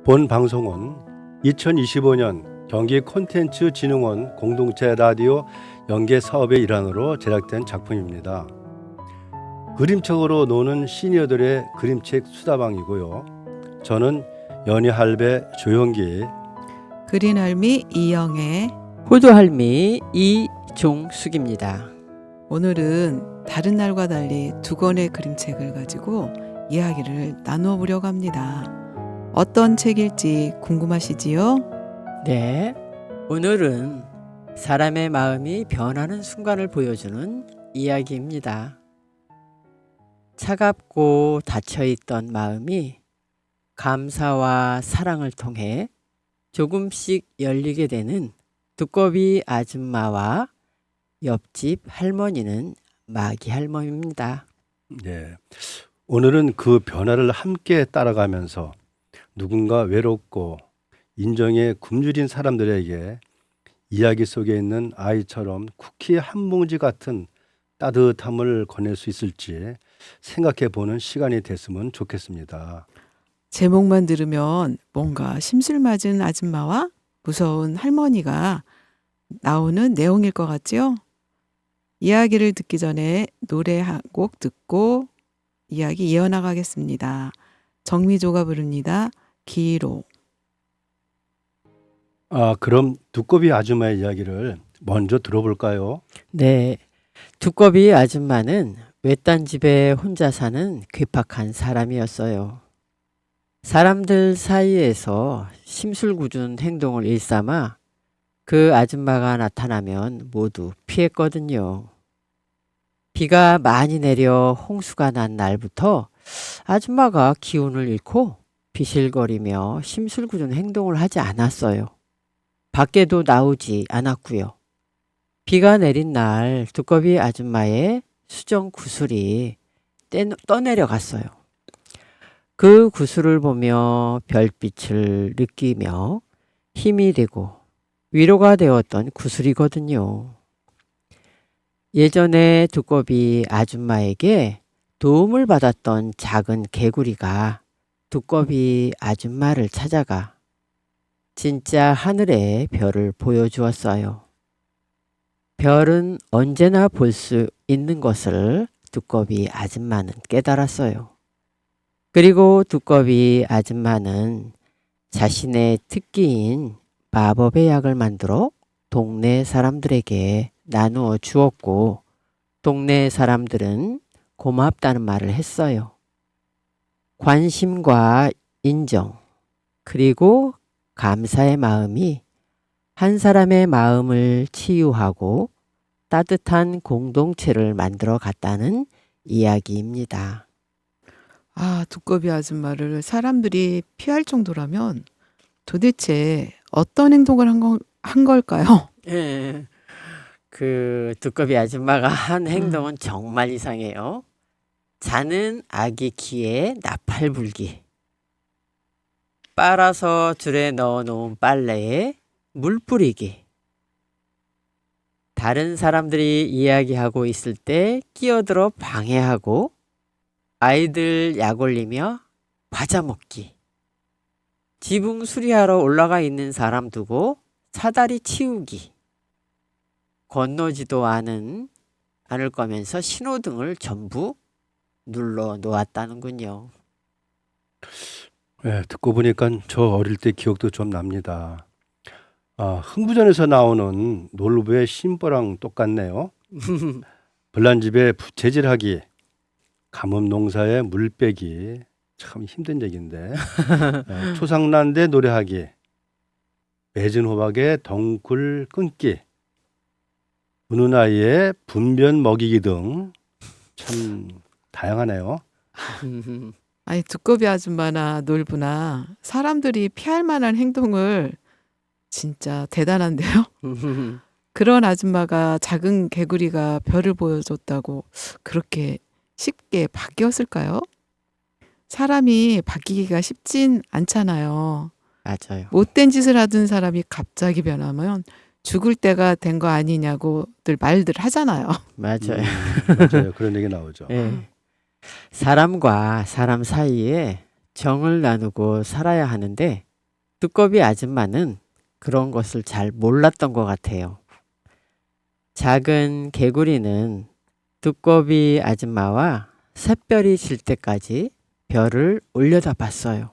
본 방송은 2025년 경기 콘텐츠진흥원 공동체 라디오 연계 사업의 일환으로 제작된 작품입니다. 그림책으로 노는 시니어들의 그림책 수다방이고요. 저는 연희할배 조영기, 그린할미 이영애. 호두할미 이종숙입니다. 오늘은 다른 날과 달리 두 권의 그림책을 가지고 이야기를 나누어 보려고 합니다. 어떤 책일지 궁금하시지요? 네, 오늘은 사람의 마음이 변하는 순간을 보여주는 이야기입니다. 차갑고 닫혀있던 마음이 감사와 사랑을 통해 조금씩 열리게 되는 두꺼비 아줌마와 옆집 할머니는 마기 할머니입니다. 네, 오늘은 그 변화를 함께 따라가면서 누군가 외롭고 인정에 굶주린 사람들에게 이야기 속에 있는 아이처럼 쿠키 한 봉지 같은 따뜻함을 건넬 수 있을지 생각해 보는 시간이 됐으면 좋겠습니다. 제목만 들으면 뭔가 심술맞은 아줌마와 무서운 할머니가 나오는 내용일 것 같지요? 이야기를 듣기 전에 노래 한 곡 듣고 이야기 이어나가겠습니다. 정미조가 부릅니다. 기로. 그럼 두꺼비 아줌마의 이야기를 먼저 들어볼까요? 네, 두꺼비 아줌마는 외딴 집에 혼자 사는 괴팍한 사람이었어요. 사람들 사이에서 심술궂은 행동을 일삼아 그 아줌마가 나타나면 모두 피했거든요. 비가 많이 내려 홍수가 난 날부터 아줌마가 기운을 잃고 비실거리며 심술궂은 행동을 하지 않았어요. 밖에도 나오지 않았고요. 비가 내린 날 두꺼비 아줌마의 수정 구슬이 떠내려갔어요. 그 구슬을 보며 별빛을 느끼며 힘이 되고 위로가 되었던 구슬이거든요. 예전에 두꺼비 아줌마에게 도움을 받았던 작은 개구리가 두꺼비 아줌마를 찾아가 진짜 하늘의 별을 보여주었어요. 별은 언제나 볼 수 있는 것을 두꺼비 아줌마는 깨달았어요. 그리고 두꺼비 아줌마는 자신의 특기인 마법의 약을 만들어 동네 사람들에게 나누어 주었고 동네 사람들은 고맙다는 말을 했어요. 관심과 인정 그리고 감사의 마음이 한 사람의 마음을 치유하고 따뜻한 공동체를 만들어 갔다는 이야기입니다. 두꺼비 아줌마를 사람들이 피할 정도라면 도대체 어떤 행동을 한 걸까요? 예, 그 두꺼비 아줌마가 한 행동은 정말 이상해요. 자는 아기 키에 나팔 불기. 빨아서 줄에 넣어 놓은 빨래에 물 뿌리기. 다른 사람들이 이야기하고 있을 때 끼어들어 방해하고 아이들 약 올리며 과자 먹기. 지붕 수리하러 올라가 있는 사람 두고 사다리 치우기. 건너지도 않을 거면서 신호등을 전부 눌러 놓았다는군요. 네, 듣고 보니까 저 어릴 때 기억도 좀 납니다. 흥부전에서 나오는 놀부의 심보랑 똑같네요. 불난집에 부채질하기, 가뭄 농사에 물 빼기, 참 힘든 얘기인데. 초상난데 노래하기, 맺은 호박에 덩굴 끊기, 우는 아이의 분변 먹이기 등 참 다양하네요. 아니, 두꺼비 아줌마나 놀부나 사람들이 피할 만한 행동을 진짜 대단한데요? 그런 아줌마가 작은 개구리가 별을 보여줬다고 그렇게 쉽게 바뀌었을까요? 사람이 바뀌기가 쉽진 않잖아요. 맞아요. 못된 짓을 하던 사람이 갑자기 변하면 죽을 때가 된 거 아니냐고들 말들 하잖아요. 맞아요. 맞아요. 그런 얘기 나오죠. 예. 사람과 사람 사이에 정을 나누고 살아야 하는데 두꺼비 아줌마는 그런 것을 잘 몰랐던 것 같아요. 작은 개구리는 두꺼비 아줌마와 샛별이 질 때까지 별을 올려다봤어요.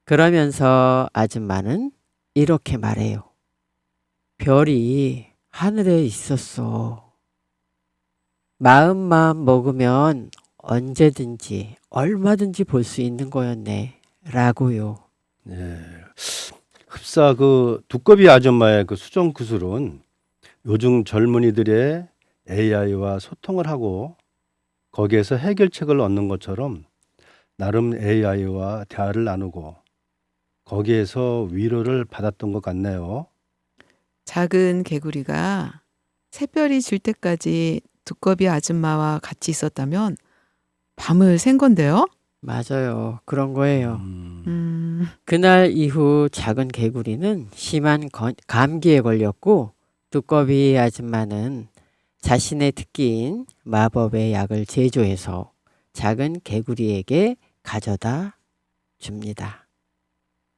그러면서 아줌마는 이렇게 말해요. 별이 하늘에 있었어. 마음만 먹으면 언제든지 얼마든지 볼 수 있는 거였네. 라고요. 예. 흡사 그 두꺼비 아줌마의 그 수정 구슬은 요즘 젊은이들의 AI와 소통을 하고 거기에서 해결책을 얻는 것처럼 나름 AI와 대화를 나누고 거기에서 위로를 받았던 것 같네요. 작은 개구리가 새별이 질 때까지 두꺼비 아줌마와 같이 있었다면 밤을 샌 건데요. 맞아요. 그런 거예요. 그날 이후 작은 개구리는 심한 감기에 걸렸고 두꺼비 아줌마는 자신의 특기인 마법의 약을 제조해서 작은 개구리에게 가져다 줍니다.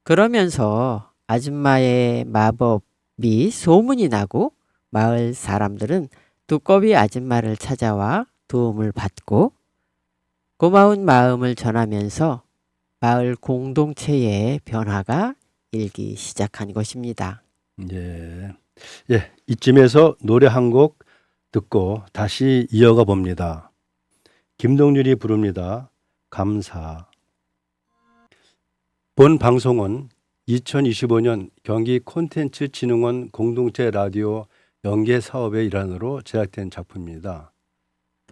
그러면서 아줌마의 마법이 소문이 나고 마을 사람들은 두꺼비 아줌마를 찾아와 도움을 받고 고마운 마음을 전하면서 마을 공동체의 변화가 일기 시작한 것입니다. 예. 예, 이쯤에서 노래 한 곡 듣고 다시 이어가 봅니다. 김동률이 부릅니다. 감사. 본 방송은 2025년 경기 콘텐츠진흥원 공동체 라디오 연계 사업의 일환으로 제작된 작품입니다.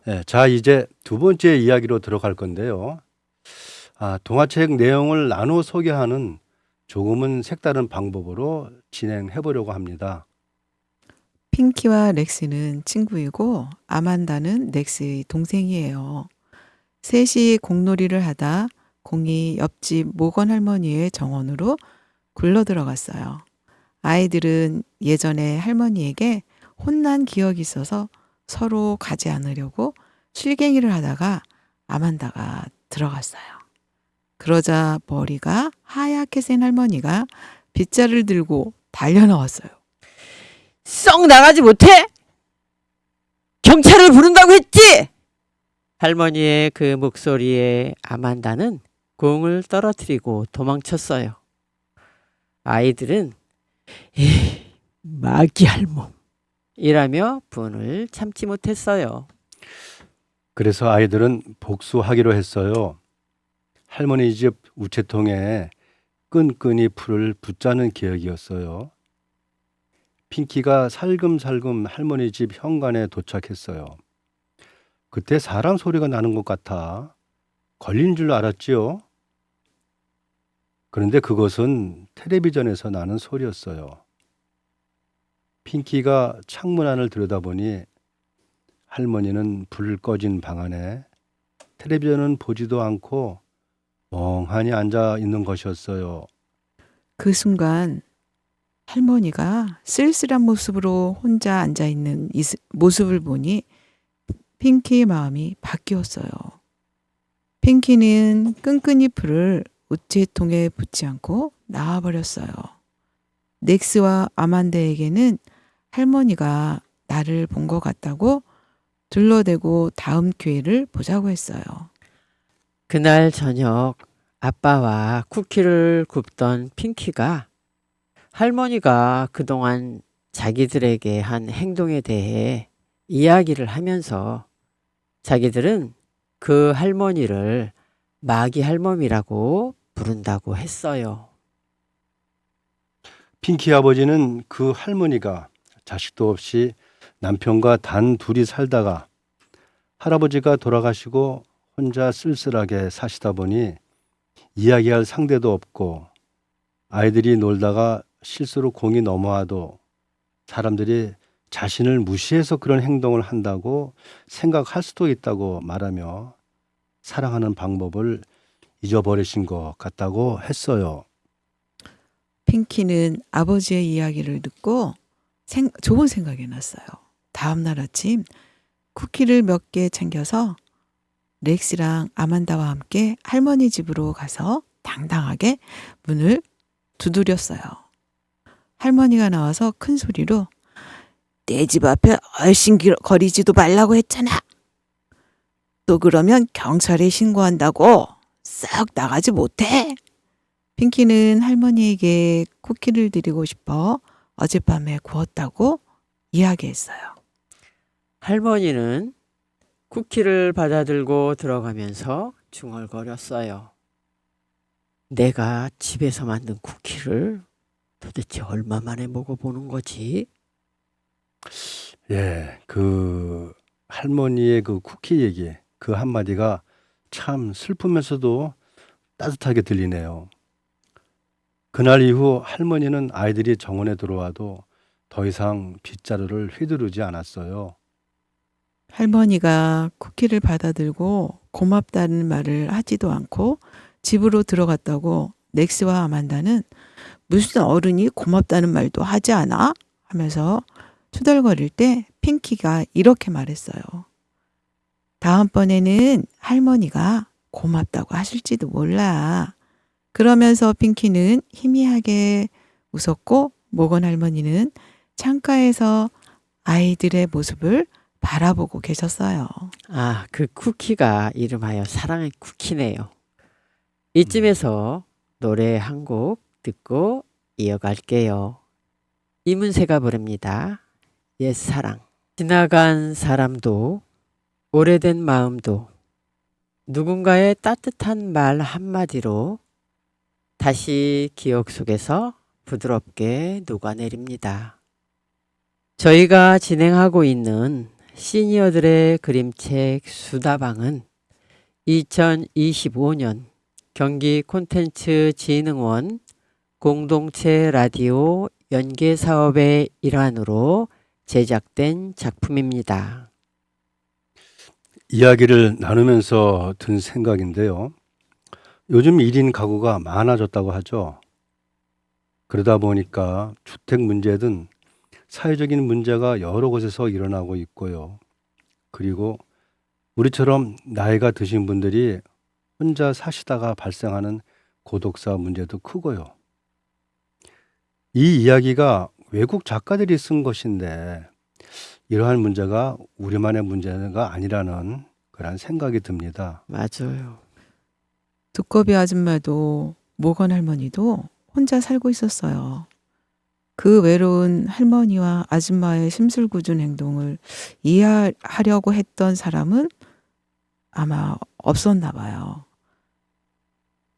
예, 자, 이제 두 번째 이야기로 들어갈 건데요. 동화책 내용을 나눠 소개하는 조금은 색다른 방법으로 진행해 보려고 합니다. 핑키와 렉스는 친구이고 아만다는 렉스의 동생이에요. 셋이 공놀이를 하다 공이 옆집 모건 할머니의 정원으로 굴러 들어갔어요. 아이들은 예전에 할머니에게 혼난 기억이 있어서 서로 가지 않으려고 실갱이를 하다가 아만다가 들어갔어요. 그러자 머리가 하얗게 센 할머니가 빗자루를 들고 달려나왔어요. 썩 나가지 못해? 경찰을 부른다고 했지? 할머니의 그 목소리에 아만다는 공을 떨어뜨리고 도망쳤어요. 아이들은 에이, 마귀 할멈 이라며 분을 참지 못했어요. 그래서 아이들은 복수하기로 했어요. 할머니 집 우체통에 끈끈이 풀을 붙자는 계획이었어요. 핑키가 살금살금 할머니 집 현관에 도착했어요. 그때 사람 소리가 나는 것 같아 걸린 줄 알았지요. 그런데 그것은 텔레비전에서 나는 소리였어요. 핑키가 창문 안을 들여다보니 할머니는 불 꺼진 방 안에 텔레비전은 보지도 않고 멍하니 앉아 있는 것이었어요. 그 순간 할머니가 쓸쓸한 모습으로 혼자 앉아 있는 모습을 보니 핑키의 마음이 바뀌었어요. 핑키는 끈끈이 풀을 우체통에 붙지 않고 나와버렸어요. 넥스와 아만다에게는 할머니가 나를 본 것 같다고 둘러대고 다음 기회를 보자고 했어요. 그날 저녁 아빠와 쿠키를 굽던 핑키가 할머니가 그동안 자기들에게 한 행동에 대해 이야기를 하면서 자기들은 그 할머니를 마귀 할멈이라고 부른다고 했어요. 핑키 아버지는 그 할머니가 자식도 없이 남편과 단 둘이 살다가 할아버지가 돌아가시고 혼자 쓸쓸하게 사시다 보니 이야기할 상대도 없고 아이들이 놀다가 실수로 공이 넘어와도 사람들이 자신을 무시해서 그런 행동을 한다고 생각할 수도 있다고 말하며 사랑하는 방법을 잊어버리신 것 같다고 했어요. 핑키는 아버지의 이야기를 듣고 좋은 생각이 났어요. 다음 날 아침 쿠키를 몇 개 챙겨서 렉스랑 아만다와 함께 할머니 집으로 가서 당당하게 문을 두드렸어요. 할머니가 나와서 큰 소리로 내 집 앞에 얼씬거리지도 말라고 했잖아. 또 그러면 경찰에 신고한다고. 썩 나가지 못해. 핑키는 할머니에게 쿠키를 드리고 싶어 어젯밤에 구웠다고 이야기했어요. 할머니는 쿠키를 받아들고 들어가면서 중얼거렸어요. 내가 집에서 만든 쿠키를 도대체 얼마 만에 먹어보는 거지? 예, 그 할머니의 그 쿠키 얘기, 그 한마디가 참 슬프면서도 따뜻하게 들리네요. 그날 이후 할머니는 아이들이 정원에 들어와도 더 이상 빗자루를 휘두르지 않았어요. 할머니가 쿠키를 받아들고 고맙다는 말을 하지도 않고 집으로 들어갔다고 넥스와 아만다는 무슨 어른이 고맙다는 말도 하지 않아? 하면서 투덜거릴 때 핑키가 이렇게 말했어요. 다음번에는 할머니가 고맙다고 하실지도 몰라. 그러면서 핑키는 희미하게 웃었고 모건 할머니는 창가에서 아이들의 모습을 바라보고 계셨어요. 아, 그 쿠키가 이름하여 사랑의 쿠키네요. 이쯤에서 노래 한 곡 듣고 이어갈게요. 이문세가 부릅니다. 옛사랑. 지나간 사람도 오래된 마음도 누군가의 따뜻한 말 한마디로 다시 기억 속에서 부드럽게 녹아내립니다. 저희가 진행하고 있는 시니어들의 그림책 수다방은 2025년 경기 콘텐츠 진흥원 공동체 라디오 연계 사업의 일환으로 제작된 작품입니다. 이야기를 나누면서 든 생각인데요. 요즘 1인 가구가 많아졌다고 하죠. 그러다 보니까 주택 문제든 사회적인 문제가 여러 곳에서 일어나고 있고요. 그리고 우리처럼 나이가 드신 분들이 혼자 사시다가 발생하는 고독사 문제도 크고요. 이 이야기가 외국 작가들이 쓴 것인데 이러한 문제가 우리만의 문제가 아니라는 그런 생각이 듭니다. 맞아요. 두꺼비 아줌마도 모건 할머니도 혼자 살고 있었어요. 그 외로운 할머니와 아줌마의 심술궂은 행동을 이해하려고 했던 사람은 아마 없었나 봐요.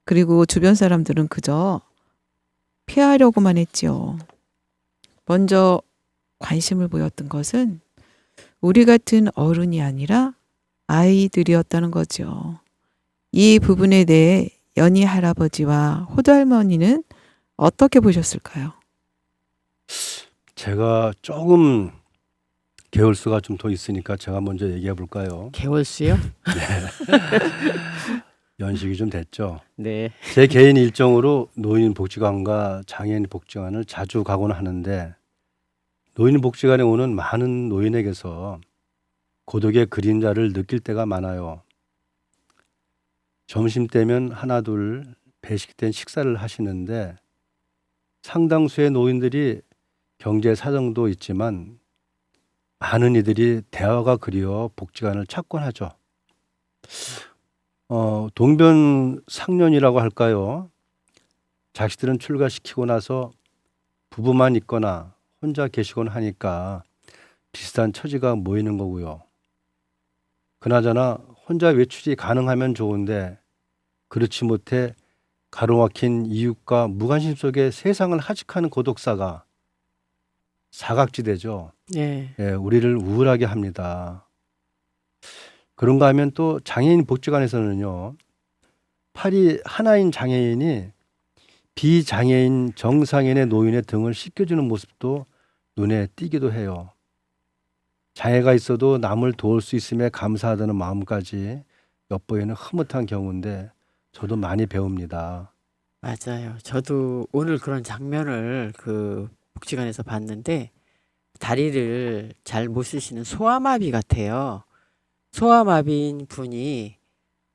그리고 주변 사람들은 그저 피하려고만 했지요. 먼저 관심을 보였던 것은 우리 같은 어른이 아니라 아이들이었다는 거죠. 이 부분에 대해 연희 할아버지와 호두 할머니는 어떻게 보셨을까요? 제가 조금 개월수가 좀 더 있으니까 제가 먼저 얘기해 볼까요? 개월수요? 연식이 좀 됐죠. 네. 제 개인 일정으로 노인복지관과 장애인복지관을 자주 가곤 하는데 노인복지관에 오는 많은 노인에게서 고독의 그림자를 느낄 때가 많아요. 점심때면 하나 둘 배식된 식사를 하시는데 상당수의 노인들이 경제 사정도 있지만 많은 이들이 대화가 그리워 복지관을 찾곤 하죠. 동변상련이라고 할까요? 자식들은 출가시키고 나서 부부만 있거나 혼자 계시곤 하니까 비슷한 처지가 모이는 거고요. 그나저나 혼자 외출이 가능하면 좋은데 그렇지 못해 가로막힌 이웃과 무관심 속에 세상을 하직하는 고독사가 사각지대죠. 네. 예, 우리를 우울하게 합니다. 그런가 하면 또 장애인 복지관에서는요. 팔이 하나인 장애인이 비장애인 정상인의 노인의 등을 씻겨주는 모습도 눈에 띄기도 해요. 장애가 있어도 남을 도울 수 있음에 감사하다는 마음까지 엿보이는 흐뭇한 경우인데 저도 많이 배웁니다. 맞아요. 저도 오늘 그런 장면을 그 복지관에서 봤는데 다리를 잘 못 쓰시는 소아마비 같아요. 소아마비인 분이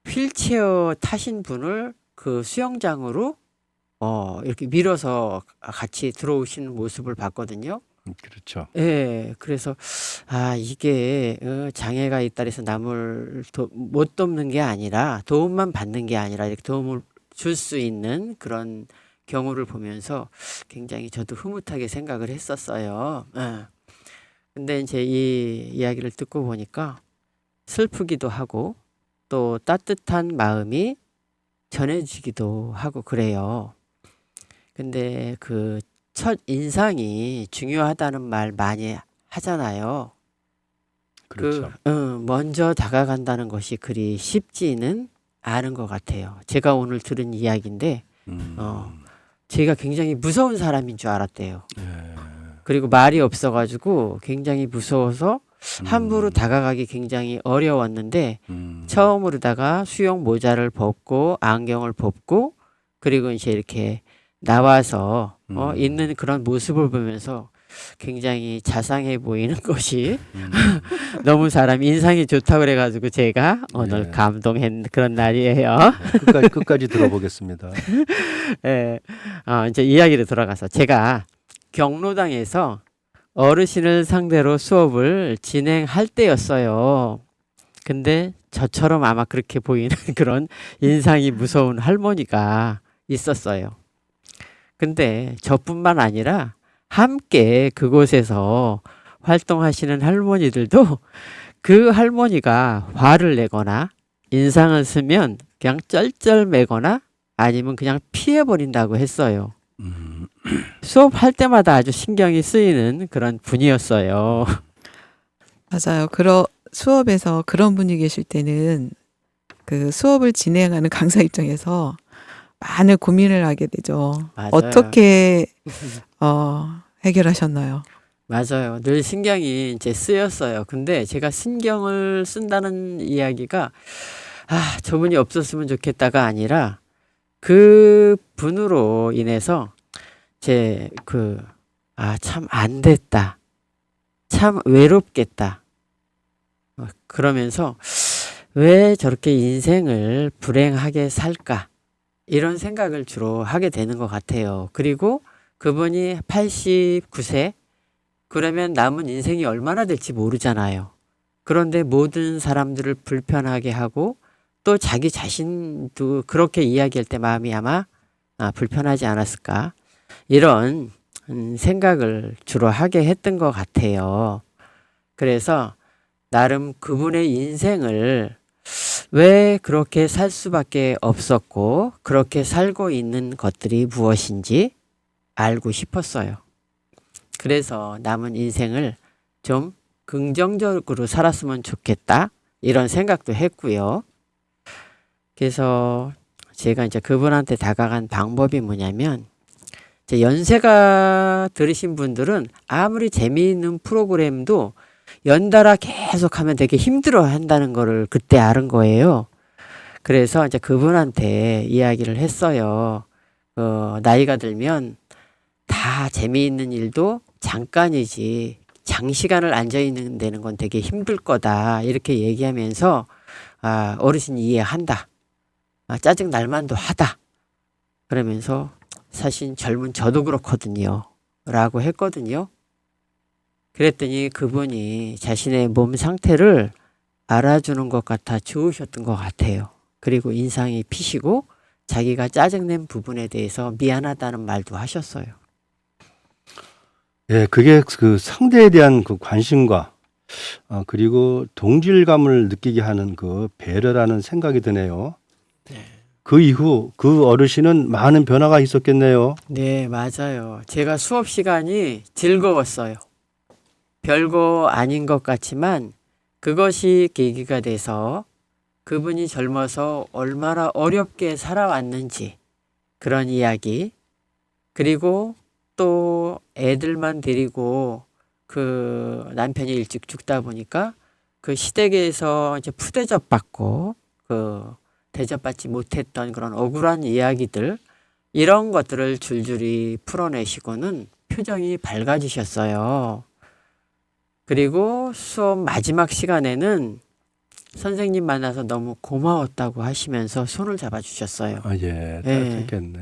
휠체어 타신 분을 그 수영장으로 이렇게 밀어서 같이 들어오시는 모습을 봤거든요. 그렇죠. 예, 그래서 이게 장애가 있다 해서 남을 못 돕는 게 아니라 도움만 받는 게 아니라 이렇게 도움을 줄 수 있는 그런 경우를 보면서 굉장히 저도 흐뭇하게 생각을 했었어요. 예. 근데 이제 이 이야기를 듣고 보니까 슬프기도 하고 또 따뜻한 마음이 전해지기도 하고 그래요. 근데 그 첫 인상이 중요하다는 말 많이 하잖아요. 그렇죠. 먼저 다가간다는 것이 그리 쉽지는 않은 것 같아요. 제가 오늘 들은 이야기인데, 음. 제가 굉장히 무서운 사람인 줄 알았대요. 예. 그리고 말이 없어가지고 굉장히 무서워서 함부로 음. 다가가기 굉장히 어려웠는데, 음. 처음으로다가 수영 모자를 벗고 안경을 벗고 그리고 이제 이렇게 나와서 있는 그런 모습을 보면서 굉장히 자상해 보이는 것이 너무 사람 인상이 좋다고 그래가지고 제가 오늘 네. 감동한 그런 날이에요. 끝까지 들어보겠습니다. 예. 이제 이야기로 돌아가서 제가 경로당에서 어르신을 상대로 수업을 진행할 때였어요. 근데 저처럼 아마 그렇게 보이는 그런 인상이 무서운 할머니가 있었어요. 근데 저뿐만 아니라 함께 그곳에서 활동하시는 할머니들도 그 할머니가 화를 내거나 인상을 쓰면 그냥 쩔쩔매거나 아니면 그냥 피해버린다고 했어요. 수업할 때마다 아주 신경이 쓰이는 그런 분이었어요. 맞아요. 수업에서 그런 분이 계실 때는 그 수업을 진행하는 강사 입장에서 많은 고민을 하게 되죠. 맞아요. 어떻게 해결하셨나요? 맞아요. 늘 신경이 이제 쓰였어요. 근데 제가 신경을 쓴다는 이야기가 저분이 없었으면 좋겠다가 아니라 그 분으로 인해서 참 안 됐다. 참 외롭겠다. 그러면서 왜 저렇게 인생을 불행하게 살까? 이런 생각을 주로 하게 되는 것 같아요. 그리고 그분이 89세? 그러면 남은 인생이 얼마나 될지 모르잖아요. 그런데 모든 사람들을 불편하게 하고 또 자기 자신도 그렇게 이야기할 때 마음이 아마 불편하지 않았을까? 이런 생각을 주로 하게 했던 것 같아요. 그래서 나름 그분의 인생을 왜 그렇게 살 수밖에 없었고 그렇게 살고 있는 것들이 무엇인지 알고 싶었어요. 그래서 남은 인생을 좀 긍정적으로 살았으면 좋겠다 이런 생각도 했고요. 그래서 제가 이제 그분한테 다가간 방법이 뭐냐면 이제 연세가 들으신 분들은 아무리 재미있는 프로그램도 연달아 계속하면 되게 힘들어 한다는 거를 그때 알은 거예요. 그래서 이제 그분한테 이야기를 했어요. 나이가 들면 다 재미있는 일도 잠깐이지 장시간을 앉아있는 데는 건 되게 힘들 거다. 이렇게 얘기하면서 어르신이 이해한다. 짜증 날 만도 하다. 그러면서 사실 젊은 저도 그렇거든요. 라고 했거든요. 그랬더니 그분이 자신의 몸 상태를 알아주는 것 같아 좋으셨던 것 같아요. 그리고 인상이 피시고 자기가 짜증낸 부분에 대해서 미안하다는 말도 하셨어요. 예, 그게 그 상대에 대한 그 관심과 그리고 동질감을 느끼게 하는 그 배려라는 생각이 드네요. 그 이후 그 어르신은 많은 변화가 있었겠네요. 네, 맞아요. 제가 수업 시간이 즐거웠어요. 별거 아닌 것 같지만 그것이 계기가 돼서 그분이 젊어서 얼마나 어렵게 살아왔는지 그런 이야기, 그리고 또 애들만 데리고 그 남편이 일찍 죽다 보니까 그 시댁에서 이제 푸대접 받고 대접받지 못했던 그런 억울한 이야기들, 이런 것들을 줄줄이 풀어내시고는 표정이 밝아지셨어요. 그리고 수업 마지막 시간에는 선생님 만나서 너무 고마웠다고 하시면서 손을 잡아주셨어요. 예, 예. 따뜻했겠네.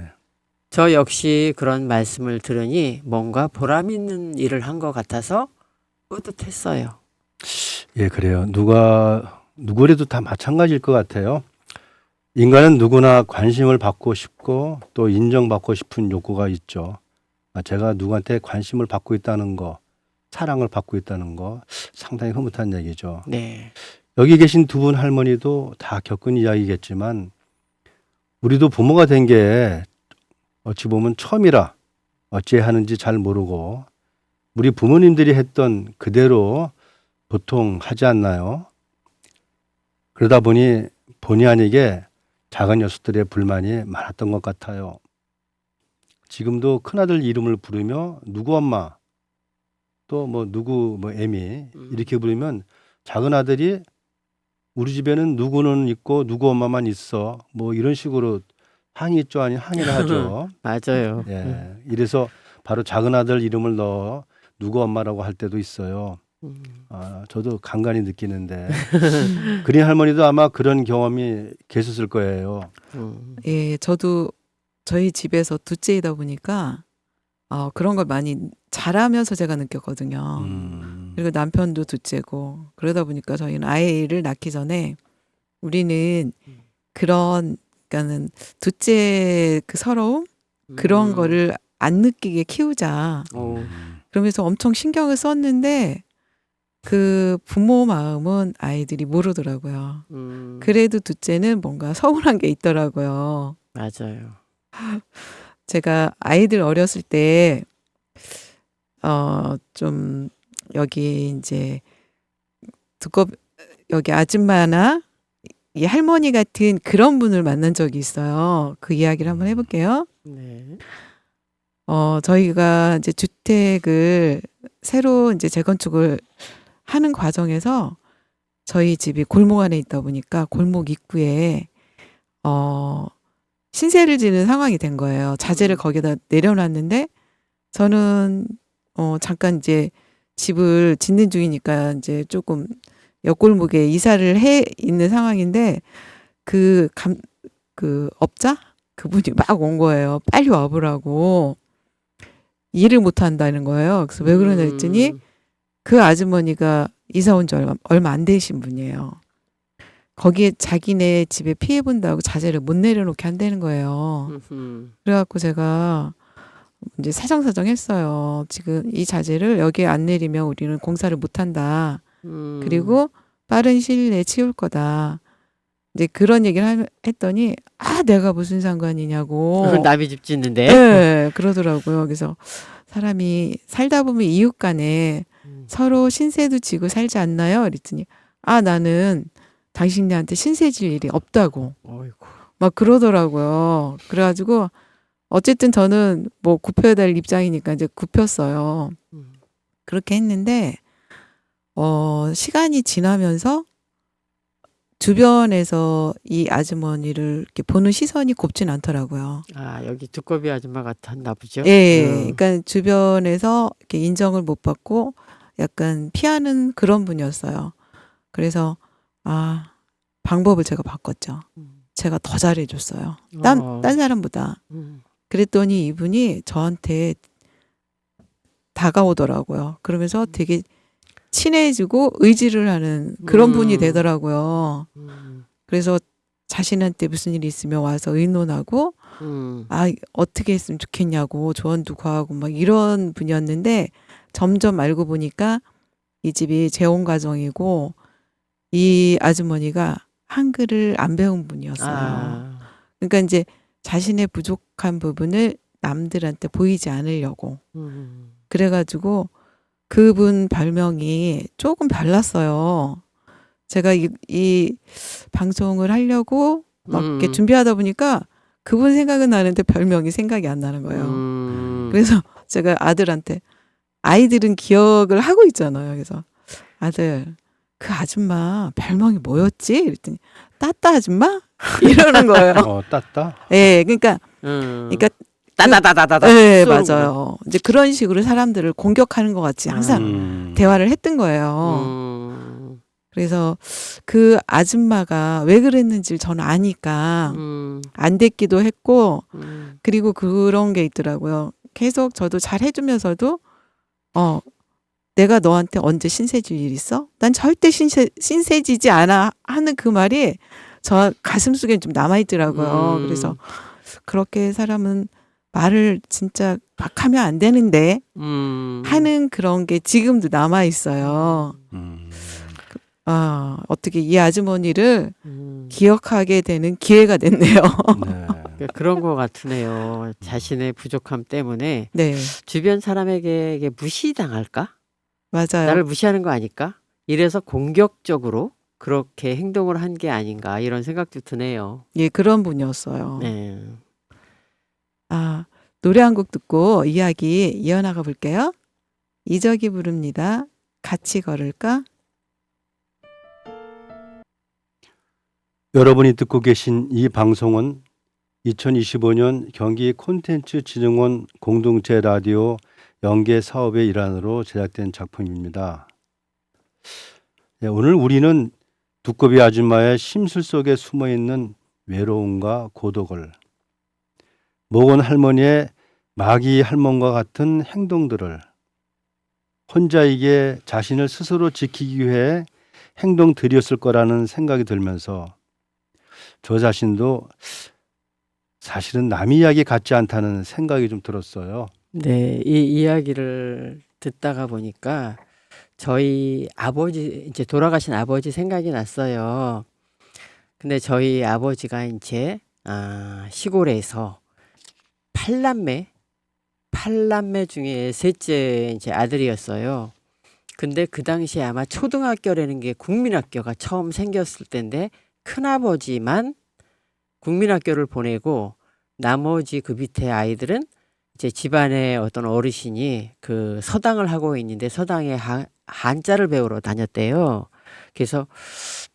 저 역시 그런 말씀을 들으니 뭔가 보람 있는 일을 한 것 같아서 뿌듯했어요. 예, 그래요. 누구래도 다 마찬가지일 것 같아요. 인간은 누구나 관심을 받고 싶고 또 인정받고 싶은 욕구가 있죠. 제가 누구한테 관심을 받고 있다는 거, 사랑을 받고 있다는 거 상당히 흐뭇한 얘기죠. 네. 여기 계신 두 분 할머니도 다 겪은 이야기겠지만 우리도 부모가 된 게 어찌 보면 처음이라 어찌 하는지 잘 모르고 우리 부모님들이 했던 그대로 보통 하지 않나요? 그러다 보니 본의 아니게 작은 녀석들의 불만이 많았던 것 같아요. 지금도 큰아들 이름을 부르며 누구 엄마 또 뭐 누구 뭐 애미 이렇게 부르면 작은 아들이 우리 집에는 누구는 있고 누구 엄마만 있어 뭐 이런 식으로 항의 조 아닌 항의를 하죠. 맞아요. 예, 이래서 바로 작은 아들 이름을 넣어 누구 엄마라고 할 때도 있어요. 저도 간간히 느끼는데 그린 할머니도 아마 그런 경험이 계셨을 거예요. 예, 저도 저희 집에서 둘째이다 보니까 그런 걸 많이 자라면서 제가 느꼈거든요. 그리고 남편도 둘째고 그러다 보니까 저희는 아이를 낳기 전에 우리는 그러니까는 둘째 그 서러움 그런 거를 안 느끼게 키우자. 그러면서 엄청 신경을 썼는데 그 부모 마음은 아이들이 모르더라고요. 그래도 둘째는 뭔가 서운한 게 있더라고요. 맞아요. 제가 아이들 어렸을 때, 좀, 여기 이제, 여기 아줌마나 이 할머니 같은 그런 분을 만난 적이 있어요. 그 이야기를 한번 해볼게요. 네. 저희가 이제 주택을 새로 이제 재건축을 하는 과정에서 저희 집이 골목 안에 있다 보니까 골목 입구에, 신세를 지는 상황이 된 거예요. 자재를 거기다 내려놨는데 저는 잠깐 이제 집을 짓는 중이니까 이제 조금 옆골목에 이사를 해 있는 상황인데 그 업자 그분이 막 온 거예요. 빨리 와보라고. 일을 못 한다는 거예요. 그래서 왜 그러냐 했더니 그 아주머니가 이사 온 지 얼마 안 되신 분이에요. 거기에 자기네 집에 피해 본다고 자재를 못 내려놓게 한다는 거예요. 그래갖고 제가 이제 사정사정 했어요. 지금 이 자재를 여기에 안 내리면 우리는 공사를 못 한다. 그리고 빠른 시일 내에 치울 거다. 이제 그런 얘기를 했더니 내가 무슨 상관이냐고. 남의 집 짓는데. 네, 그러더라고요. 그래서 사람이 살다 보면 이웃 간에 서로 신세도 지고 살지 않나요? 그랬더니 나는 당신네한테 신세 질 일이 없다고. 어이구. 막 그러더라고요. 그래가지고 어쨌든 저는 뭐 굽혀야 될 입장이니까 이제 굽혔어요. 그렇게 했는데 시간이 지나면서 주변에서 이 아주머니를 이렇게 보는 시선이 곱진 않더라고요. 여기 두꺼비 아줌마 같았나 보죠. 예, 그러니까 주변에서 이렇게 인정을 못 받고 약간 피하는 그런 분이었어요. 그래서 방법을 제가 바꿨죠. 제가 더 잘해줬어요. 딴 사람보다. 그랬더니 이분이 저한테 다가오더라고요. 그러면서 되게 친해지고 의지를 하는 그런 분이 되더라고요. 그래서 자신한테 무슨 일이 있으면 와서 의논하고 어떻게 했으면 좋겠냐고 조언도 구하고 막 이런 분이었는데 점점 알고 보니까 이 집이 재혼 가정이고 이 아주머니가 한글을 안 배운 분이었어요. 그러니까 이제 자신의 부족한 부분을 남들한테 보이지 않으려고. 그래가지고 그분 별명이 조금 별났어요. 제가 이 방송을 하려고 막 이렇게 준비하다 보니까 그분 생각은 나는데 별명이 생각이 안 나는 거예요. 그래서 제가 아이들은 기억을 하고 있잖아요. 그래서 아들, 그 아줌마 별명이 뭐였지? 이랬더니 따따 아줌마? 이러는 거예요. 따따? 네, 그러니까 따다다다다다. 네, 맞아요. 이제 그런 식으로 사람들을 공격하는 것 같이 항상 대화를 했던 거예요. 그래서 그 아줌마가 왜 그랬는지 저는 아니까 안 됐기도 했고 그리고 그런 게 있더라고요. 계속 저도 잘 해주면서도 내가 너한테 언제 신세질 일 있어? 난 절대 신세지지 않아 하는 그 말이 저 가슴 속에 좀 남아있더라고요. 그래서 그렇게 사람은 말을 진짜 막 하면 안 되는데 하는 그런 게 지금도 남아있어요. 어떻게 이 아주머니를 기억하게 되는 기회가 됐네요. 네. 그런 것 같으네요. 자신의 부족함 때문에 네, 주변 사람에게 이게 무시당할까? 맞아요. 나를 무시하는 거 아닐까? 이래서 공격적으로 그렇게 행동을 한 게 아닌가 이런 생각도 드네요. 예, 그런 분이었어요. 네. 노래 한 곡 듣고 이야기 이어나가 볼게요. 이적이 부릅니다. 같이 걸을까? 여러분이 듣고 계신 이 방송은 2025년 경기 콘텐츠진흥원 공동체 라디오 연계 사업의 일환으로 제작된 작품입니다. 네, 오늘 우리는 두꺼비 아줌마의 심술 속에 숨어있는 외로움과 고독을, 모건 할머니의 마기 할멈과 같은 행동들을, 혼자이게 자신을 스스로 지키기 위해 행동들이었을 거라는 생각이 들면서 저 자신도 사실은 남 이야기 같지 않다는 생각이 좀 들었어요. 네, 이 이야기를 듣다가 보니까 저희 아버지, 이제 돌아가신 아버지 생각이 났어요. 근데 저희 아버지가 이제 시골에서 팔남매 중에 셋째 이제 아들이었어요. 근데 그 당시에 아마 초등학교라는 게 국민학교가 처음 생겼을 때인데 큰아버지만 국민학교를 보내고 나머지 그 밑에 아이들은 이제 집안의 어떤 어르신이 그 서당을 하고 있는데 서당에 한자를 배우러 다녔대요. 그래서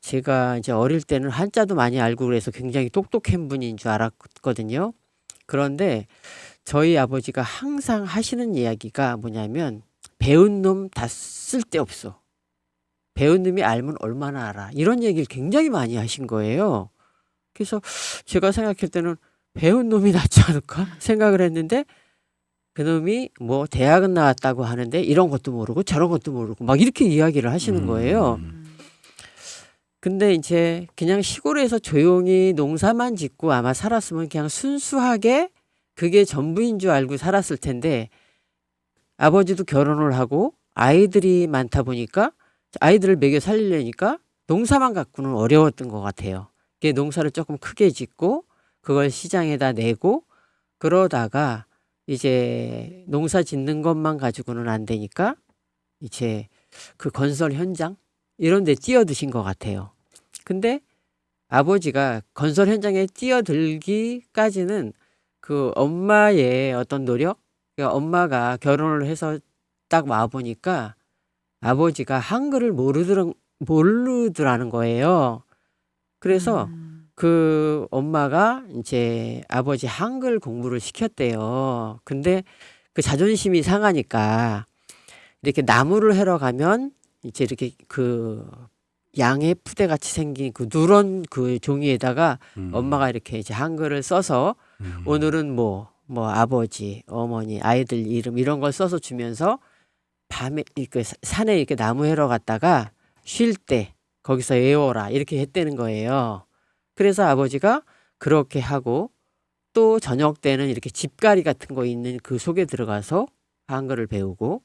제가 이제 어릴 때는 한자도 많이 알고 그래서 굉장히 똑똑한 분인 줄 알았거든요. 그런데 저희 아버지가 항상 하시는 이야기가 뭐냐면 배운 놈 다 쓸데없어. 배운 놈이 알면 얼마나 알아. 이런 얘기를 굉장히 많이 하신 거예요. 그래서 제가 생각할 때는 배운 놈이 낫지 않을까 생각을 했는데 그놈이 뭐 대학은 나왔다고 하는데 이런 것도 모르고 저런 것도 모르고 막 이렇게 이야기를 하시는 거예요. 근데 이제 그냥 시골에서 조용히 농사만 짓고 아마 살았으면 그냥 순수하게 그게 전부인 줄 알고 살았을 텐데 아버지도 결혼을 하고 아이들이 많다 보니까 아이들을 먹여 살리려니까 농사만 갖고는 어려웠던 것 같아요. 그게 농사를 조금 크게 짓고 그걸 시장에다 내고 그러다가 이제 농사 짓는 것만 가지고는 안 되니까 이제 그 건설 현장 이런 데 뛰어드신 것 같아요. 근데 아버지가 건설 현장에 뛰어들기까지는 그 엄마의 어떤 노력, 그러니까 엄마가 결혼을 해서 딱 와보니까 아버지가 한글을 모르더라는 거예요. 그래서 그 엄마가 이제 아버지 한글 공부를 시켰대요. 근데 그 자존심이 상하니까 이렇게 나무를 해러 가면 이제 이렇게 그 양의 푸대 같이 생긴 그 누런 그 종이에다가 엄마가 이렇게 이제 한글을 써서 오늘은 뭐 아버지, 어머니, 아이들 이름 이런 걸 써서 주면서 밤에 이렇게 산에 이렇게 나무 해러 갔다가 쉴 때 거기서 외워라 이렇게 했다는 거예요. 그래서 아버지가 그렇게 하고 또 저녁 때는 이렇게 집가리 같은 거 있는 그 속에 들어가서 한글을 배우고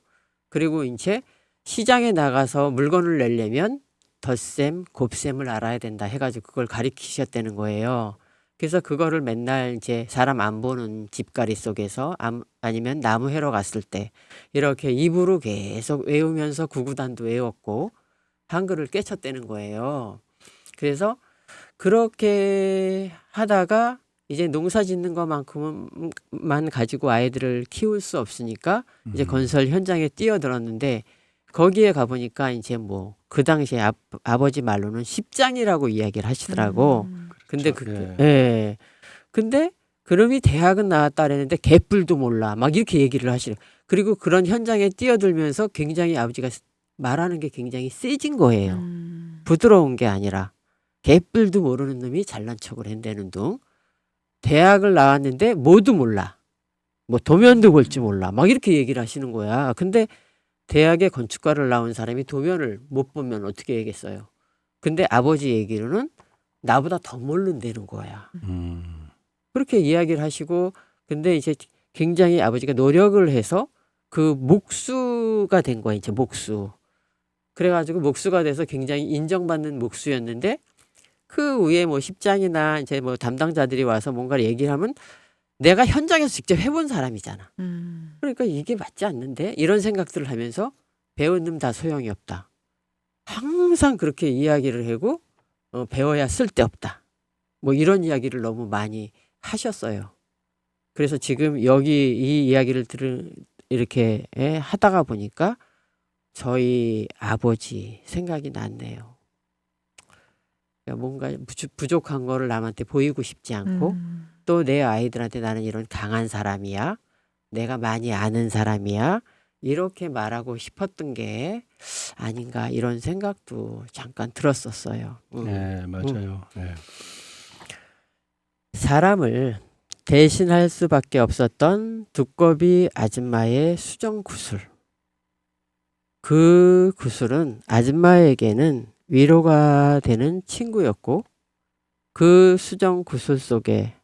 그리고 이제 시장에 나가서 물건을 내려면 덧셈, 곱셈을 알아야 된다 해가지고 그걸 가르치셨다는 거예요. 그래서 그거를 맨날 이제 사람 안 보는 집가리 속에서 아니면 나무 해러 갔을 때 이렇게 입으로 계속 외우면서 구구단도 외웠고 한글을 깨쳤다는 거예요. 그래서 그렇게 하다가 이제 농사 짓는 것만큼만 가지고 아이들을 키울 수 없으니까 이제 건설 현장에 뛰어들었는데 거기에 가보니까 이제 뭐 그 당시에 아버지 말로는 십장이라고 이야기를 하시더라고. 근데 그렇죠. 예. 근데 그놈이 대학은 나왔다 그랬는데 개뿔도 몰라. 막 이렇게 얘기를 하시는. 그리고 그런 현장에 뛰어들면서 굉장히 아버지가 말하는 게 굉장히 세진 거예요. 부드러운 게 아니라 개뿔도 모르는 놈이 잘난 척을 한다는 둥. 대학을 나왔는데 뭐도 몰라. 뭐 도면도 볼 줄 몰라. 막 이렇게 얘기를 하시는 거야. 근데 대학에 건축과를 나온 사람이 도면을 못 보면 어떻게 얘기했어요. 근데 아버지 얘기로는 나보다 더 모른다는 거야. 그렇게 이야기를 하시고 근데 이제 굉장히 아버지가 노력을 해서 그 목수가 된 거야. 이제 목수. 그래가지고 목수가 돼서 굉장히 인정받는 목수였는데 그 위에 뭐 십장이나 이제 뭐 담당자들이 와서 뭔가를 얘기를 하면 내가 현장에서 직접 해본 사람이잖아. 그러니까 이게 맞지 않는데 이런 생각들을 하면서 배운 놈 다 소용이 없다. 항상 그렇게 이야기를 하고 배워야 쓸데없다. 뭐 이런 이야기를 너무 많이 하셨어요. 그래서 지금 여기 이 이야기를 이렇게 하다가 보니까 저희 아버지 생각이 났네요. 그러니까 뭔가 부족한 거를 남한테 보이고 싶지 않고 또 내 아이들한테 나는 이런 강한 사람이야. 내가 많이 아는 사람이야. 이렇게 말하고 싶었던 게 아닌가 이런 생각도 잠깐 들었었어요. 네, 맞아요. 네. 사람을 대신할 수밖에 없었던 두꺼비 아줌마의 수정 구슬. 그 구슬은 아줌마에게는 위로가 되는 친구였고 그 수정 구슬 속에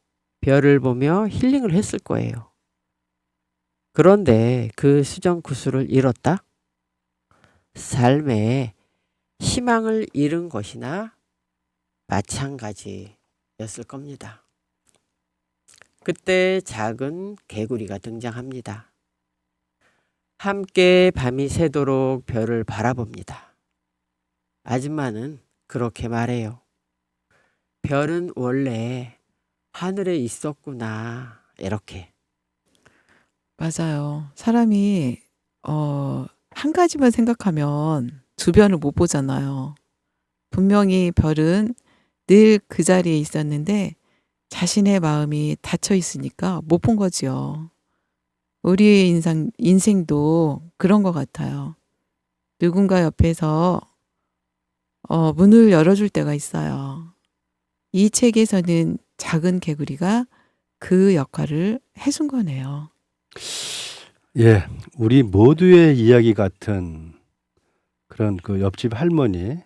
별을 보며 힐링을 했을 거예요. 그런데 그 수정 구슬을 잃었다? 삶에 희망을 잃은 것이나 마찬가지였을 겁니다. 그때 작은 개구리가 등장합니다. 함께 밤이 새도록 별을 바라봅니다. 아줌마는 그렇게 말해요. 별은 원래 하늘에 있었구나. 이렇게. 맞아요. 사람이 한 가지만 생각하면 주변을 못 보잖아요. 분명히 별은 늘 그 자리에 있었는데 자신의 마음이 닫혀 있으니까 못 본 거지요. 우리의 인생도 그런 것 같아요. 누군가 옆에서 문을 열어줄 때가 있어요. 이 책에서는 작은 개구리가 그 역할을 해준 거네요. 예, 우리 모두의 이야기 같은 그런 그 옆집 할머니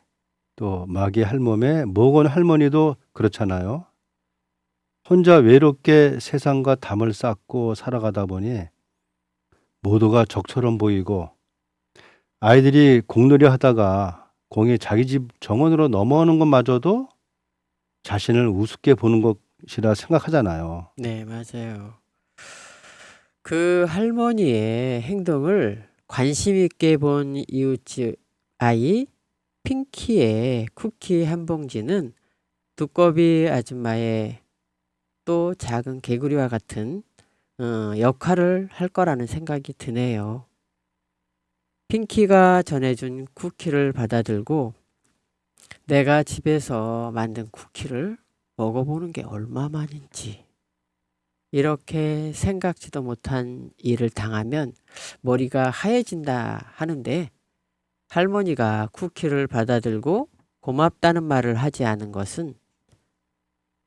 또 마기 할멈의 모건 할머니도 그렇잖아요. 혼자 외롭게 세상과 담을 쌓고 살아가다 보니 모두가 적처럼 보이고 아이들이 공놀이 하다가 공이 자기 집 정원으로 넘어오는 것마저도 자신을 우습게 보는 것이라 생각하잖아요. 네, 맞아요. 그 할머니의 행동을 관심 있게 본 이웃집 아이 핑키의 쿠키 한 봉지는 두꺼비 아줌마의 또 작은 개구리와 같은 역할을 할 거라는 생각이 드네요. 핑키가 전해준 쿠키를 받아들고 내가 집에서 만든 쿠키를 먹어보는 게 얼마만인지 이렇게 생각지도 못한 일을 당하면 머리가 하얘진다 하는데 할머니가 쿠키를 받아들고 고맙다는 말을 하지 않은 것은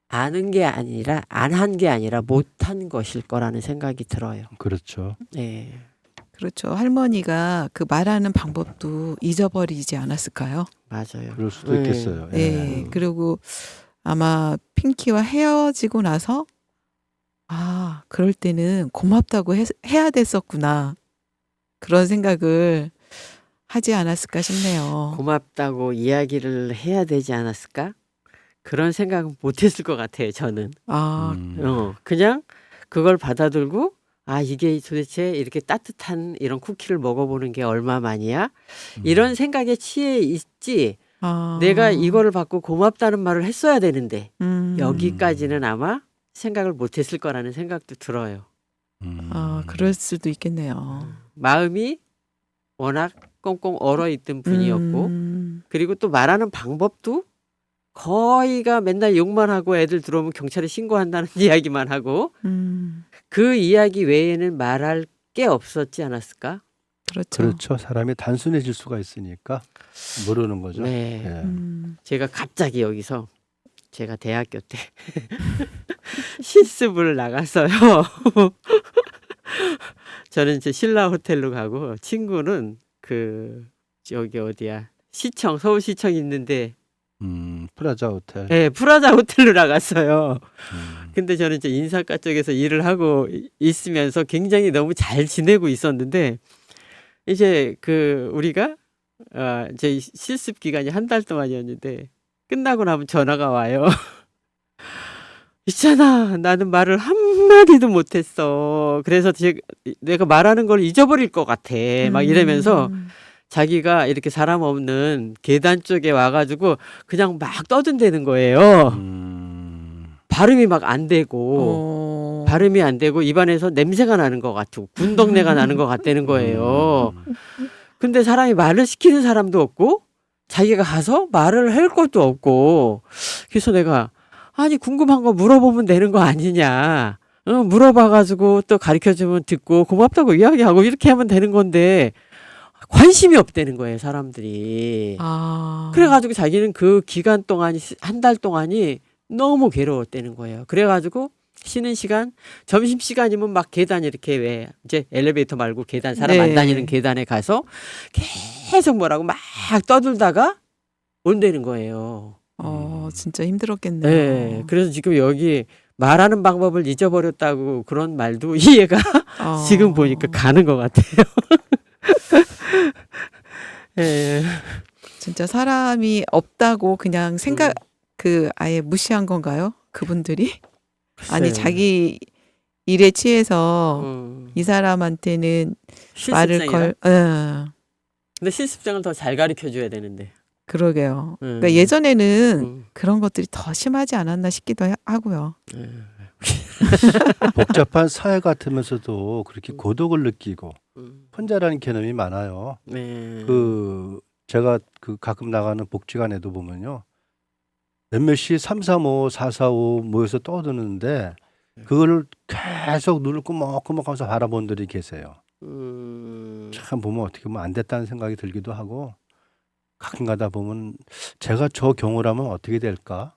아는 게 아니라 안 한 게 아니라 못한 것일 거라는 생각이 들어요. 그렇죠. 네. 그렇죠. 할머니가 그 말하는 방법도 잊어버리지 않았을까요? 맞아요. 그럴 수도 있겠어요. 네. 그리고 아마 핑키와 헤어지고 나서 그럴 때는 고맙다고 해야 됐었구나. 그런 생각을 하지 않았을까 싶네요. 고맙다고 이야기를 해야 되지 않았을까? 그런 생각은 못했을 것 같아요. 저는. 그냥 그걸 받아들고 이게 도대체 이렇게 따뜻한 이런 쿠키를 먹어보는 게 얼마만이야? 이런 생각에 취해 있지. 내가 이거를 받고 고맙다는 말을 했어야 되는데 여기까지는 아마 생각을 못했을 거라는 생각도 들어요. 그럴 수도 있겠네요. 마음이 워낙 꽁꽁 얼어있던 분이었고 그리고 또 말하는 방법도 거의가 맨날 욕만 하고 애들 들어오면 경찰에 신고한다는 이야기만 하고 그 이야기 외에는 말할 게 없었지 않았을까? 그렇죠. 그렇죠. 사람이 단순해질 수가 있으니까 모르는 거죠. 네. 예. 제가 갑자기 여기서 제가 대학교 때 실습을 나갔어요. 저는 이제 신라 호텔로 가고 친구는 그 여기 어디야 시청 서울시청 있는데 프라자 호텔. 네, 프라자 호텔로 나갔어요. 음. 근데 저는 이제 인사과 쪽에서 일을 하고 있으면서 굉장히 너무 잘 지내고 있었는데 이제 그 우리가 이제 실습 기간이 한 달 동안이었는데 끝나고 나면 전화가 와요. 있잖아, 나는 말을 한마디도 못했어. 그래서 내가 말하는 걸 잊어버릴 것 같아. 막 이러면서 자기가 이렇게 사람 없는 계단 쪽에 와가지고 그냥 막 떠든다는 거예요. 발음이 막 안 되고, 발음이 안 되고 입안에서 냄새가 나는 것 같고, 군동내가 나는 것 같다는 거예요. 근데 사람이 말을 시키는 사람도 없고, 자기가 가서 말을 할 것도 없고, 그래서 내가 아니 궁금한 거 물어보면 되는 거 아니냐. 물어봐가지고 또 가르쳐주면 듣고 고맙다고 이야기하고 이렇게 하면 되는 건데 관심이 없다는 거예요 사람들이. 그래가지고 자기는 그 기간 동안이 한 달 동안이 너무 괴로웠다는 거예요. 그래가지고 쉬는 시간 점심시간이면 막 계단 이렇게 왜 이제 엘리베이터 말고 계단 사람 안 다니는 계단에 가서 계속 뭐라고 막 떠들다가 온다는 거예요. 진짜 힘들었겠네요. 네, 그래서 지금 여기 말하는 방법을 잊어버렸다고 그런 말도 이해가 지금 보니까 가는 것 같아요. 네. 진짜 사람이 없다고 그냥 생각 그 아예 무시한 건가요? 그분들이? 아니 자기 일에 취해서 이 사람한테는 말을 걸. 근데 실습생을 더 잘 가르쳐 줘야 되는데. 그러게요. 그러니까 예전에는 그런 것들이 더 심하지 않았나 싶기도 하고요. 복잡한 사회 같으면서도 그렇게 고독을 느끼고 혼자라는 개념이 많아요. 네. 그 제가 그 가끔 나가는 복지관에도 보면요. 몇몇이 335, 445 모여서 떠드는데 그거를 계속 눈을 꾸벅꾸벅하면서 바라본 분들이 계세요. 참 보면 어떻게 보면 안 됐다는 생각이 들기도 하고 가끔 가다 보면 제가 저 경우라면 어떻게 될까?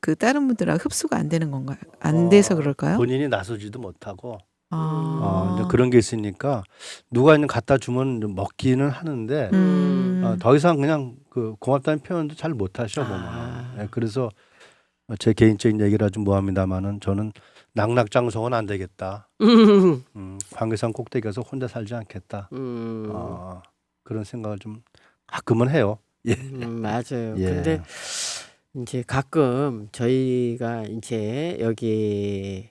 그 다른 분들하고 흡수가 안 되는 건가요? 안 돼서 그럴까요? 본인이 나서지도 못하고 이제 아. 그런 게 있으니까 누가 있는 갖다 주면 먹기는 하는데 더 이상 그냥 그 고맙다는 표현도 잘 못하셔 보면. 예, 그래서 제 개인적인 얘기라 좀 뭐합니다만은 저는 낙락장성은 안 되겠다. 광계산 꼭대기 가서 혼자 살지 않겠다. 그런 생각을 좀 가끔은 해요. 예. 맞아요. 예. 근데 이제 가끔 저희가 이제 여기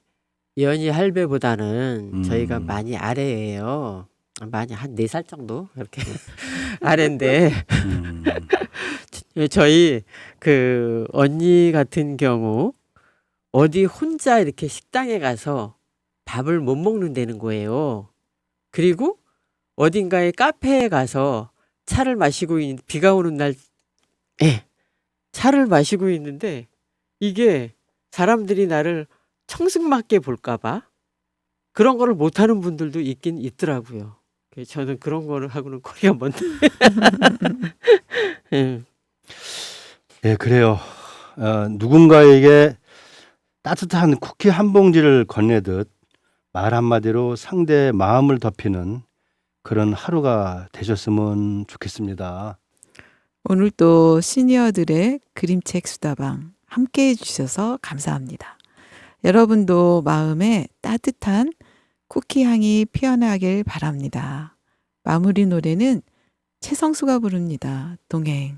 연희 할배보다는 저희가 많이 아래예요. 많이 한 4살 정도 이렇게 아래인데 저희 그 언니 같은 경우 어디 혼자 이렇게 식당에 가서 밥을 못 먹는다는 거예요. 그리고 어딘가에 카페에 가서 차를 마시고 비가 오는 날 차를 마시고 있는데 이게 사람들이 나를 청승맞게 볼까 봐 그런 거를 못하는 분들도 있긴 있더라고요. 저는 그런 거를 하고는 거리가 먼데. 예, 그래요. 누군가에게 따뜻한 쿠키 한 봉지를 건네듯 말 한마디로 상대의 마음을 덮이는 그런 하루가 되셨으면 좋겠습니다. 오늘도 시니어들의 그림책 수다방 함께 해주셔서 감사합니다. 여러분도 마음에 따뜻한 쿠키 향이 피어나길 바랍니다. 마무리 노래는 최성수가 부릅니다. 동행.